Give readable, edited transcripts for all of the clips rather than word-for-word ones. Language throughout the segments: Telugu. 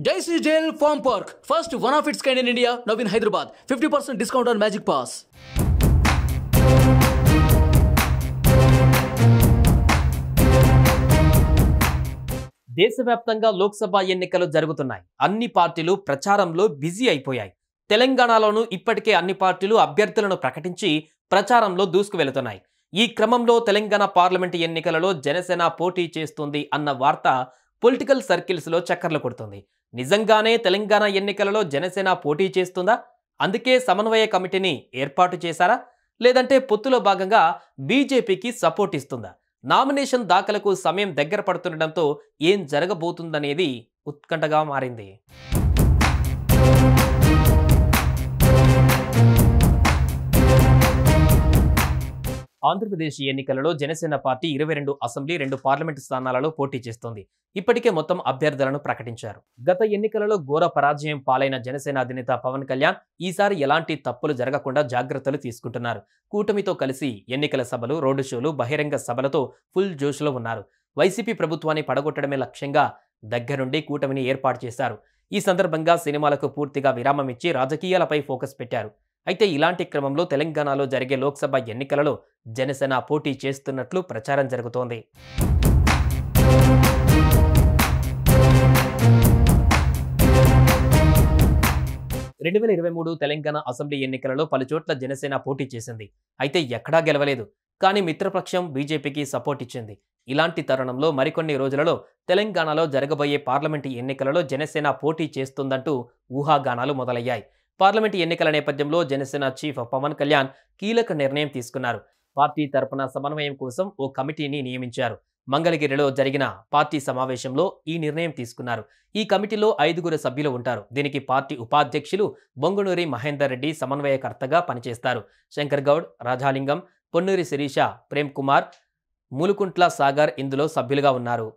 Daisy Jail Farm Park, first one of its kind in India, now in Hyderabad. 50% discount on Magic Pass. దేశవ్యాప్తంగా లోక్సభ ఎన్నికలు జరుగుతున్నాయి. అన్ని పార్టీలు ప్రచారంలో బిజీ అయిపోయాయి. తెలంగాణలోనూ ఇప్పటికే అన్ని పార్టీలు అభ్యర్థులను ప్రకటించి ప్రచారంలో దూసుకువెళుతున్నాయి. ఈ క్రమంలో తెలంగాణ పార్లమెంటు ఎన్నికలలో జనసేన పోటీ చేస్తుంది అన్న వార్త పొలిటికల్ సర్కిల్స్ లో చక్కర్లు కొడుతుంది. నిజంగానే తెలంగాణ ఎన్నికలలో జనసేన పోటీ చేస్తుందా? అందుకే సమన్వయ కమిటీని ఏర్పాటు చేశారా? లేదంటే పొత్తులో భాగంగా బీజేపీకి సపోర్ట్ ఇస్తుందా? నామినేషన్ దాఖలకు సమయం దగ్గర పడుతుండటంతో ఏం జరగబోతుందనేది ఉత్కంఠగా మారింది. ఆంధ్రప్రదేశ్ ఎన్నికలలో జనసేన పార్టీ 22 అసెంబ్లీ 2 పార్లమెంటు స్థానాలలో పోటీ చేస్తోంది. ఇప్పటికే మొత్తం అభ్యర్థులను ప్రకటించారు. గత ఎన్నికలలో ఘోర పరాజయం పాలైన జనసేన అధినేత పవన్ కళ్యాణ్ ఈసారి ఎలాంటి తప్పులు జరగకుండా జాగ్రత్తలు తీసుకుంటున్నారు. కూటమితో కలిసి ఎన్నికల సభలు, రోడ్డు షోలు, బహిరంగ సభలతో ఫుల్ జోష్లో ఉన్నారు. వైసీపీ ప్రభుత్వాన్ని పడగొట్టడమే లక్ష్యంగా దగ్గరుండి కూటమిని ఏర్పాటు చేశారు. ఈ సందర్భంగా సినిమాలకు పూర్తిగా విరామం ఇచ్చి రాజకీయాలపై ఫోకస్ పెట్టారు. అయితే ఇలాంటి క్రమంలో తెలంగాణలో జరిగే లోక్సభ ఎన్నికలలో జనసేన పోటీ చేస్తున్నట్లు ప్రచారం జరుగుతోంది. రెండు 2023 తెలంగాణ అసెంబ్లీ ఎన్నికలలో పలుచోట్ల జనసేన పోటీ చేసింది. అయితే ఎక్కడా గెలవలేదు. కానీ మిత్రపక్షం బీజేపీకి సపోర్ట్ ఇచ్చింది. ఇలాంటి తరుణంలో మరికొన్ని రోజులలో తెలంగాణలో జరగబోయే పార్లమెంటు ఎన్నికలలో జనసేన పోటీ చేస్తుందంటూ ఊహాగానాలు మొదలయ్యాయి. పార్లమెంటు ఎన్నికల నేపథ్యంలో జనసేన చీఫ్ పవన్ కళ్యాణ్ కీలక నిర్ణయం తీసుకున్నారు. పార్టీ తరపున సమన్వయం కోసం ఓ కమిటీని నియమించారు. మంగళగిరిలో జరిగిన పార్టీ సమావేశంలో ఈ నిర్ణయం తీసుకున్నారు. ఈ కమిటీలో 5 సభ్యులు ఉంటారు. దీనికి పార్టీ ఉపాధ్యక్షులు బొంగునూరి మహేందర్ రెడ్డి సమన్వయకర్తగా పనిచేస్తారు. శంకర్ గౌడ్, రాజాలింగం, పొన్నూరి శిరీష, ప్రేమ్ కుమార్, మూలుకుంట్ల సాగర్ ఇందులో సభ్యులుగా ఉన్నారు.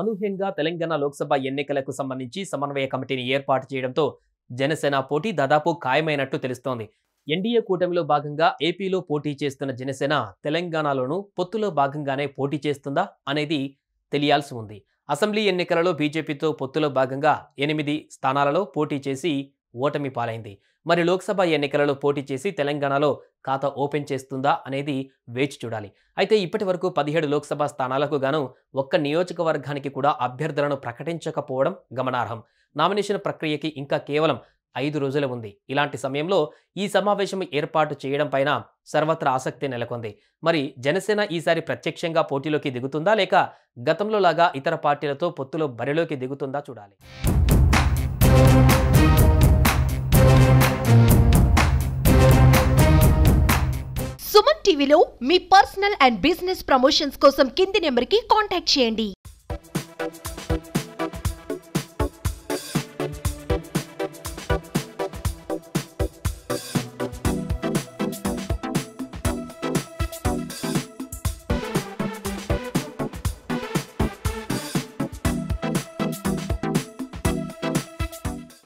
అనూహ్యంగా తెలంగాణ లోక్సభ ఎన్నికలకు సంబంధించి సమన్వయ కమిటీని ఏర్పాటు చేయడంతో జనసేన పోటీ దాదాపు ఖాయమైనట్టు తెలుస్తోంది. ఎన్డీఏ కూటమిలో భాగంగా ఏపీలో పోటీ చేస్తున్న జనసేన తెలంగాణలోనూ పొత్తులో భాగంగానే పోటీ చేస్తుందా అనేది తెలియాల్సి ఉంది. అసెంబ్లీ ఎన్నికలలో బీజేపీతో పొత్తులో భాగంగా 8 స్థానాలలో పోటీ చేసి ఓటమి పాలైంది. మరి లోక్సభ ఎన్నికలలో పోటీ చేసి తెలంగాణలో ఖాతా ఓపెన్ చేస్తుందా అనేది వేచి చూడాలి. అయితే ఇప్పటి వరకు 17 లోక్సభ స్థానాలకు గాను ఒక్క నియోజకవర్గానికి కూడా అభ్యర్థులను ప్రకటించకపోవడం గమనార్హం. నామినేషన్ ప్రక్రియకి ఇంకా కేవలం 5 రోజులు ఉంది. ఇలాంటి సమయంలో ఈ సమావేశం ఏర్పాటు చేయడం పైన సర్వత్రా ఆసక్తి నెలకొంది. మరి జనసేన ఈసారి ప్రత్యక్షంగా పోటీలోకి దిగుతుందా, లేక గతంలో లాగా ఇతర పార్టీలతో పొత్తులో బరిలోకి దిగుతుందా చూడాలి. సుమన్ టీవీలో మీ పర్సనల్ అండ్ బిజినెస్ ప్రమోషన్స్ కోసం కింది నెంబర్కి కాంటాక్ట్ చేయండి.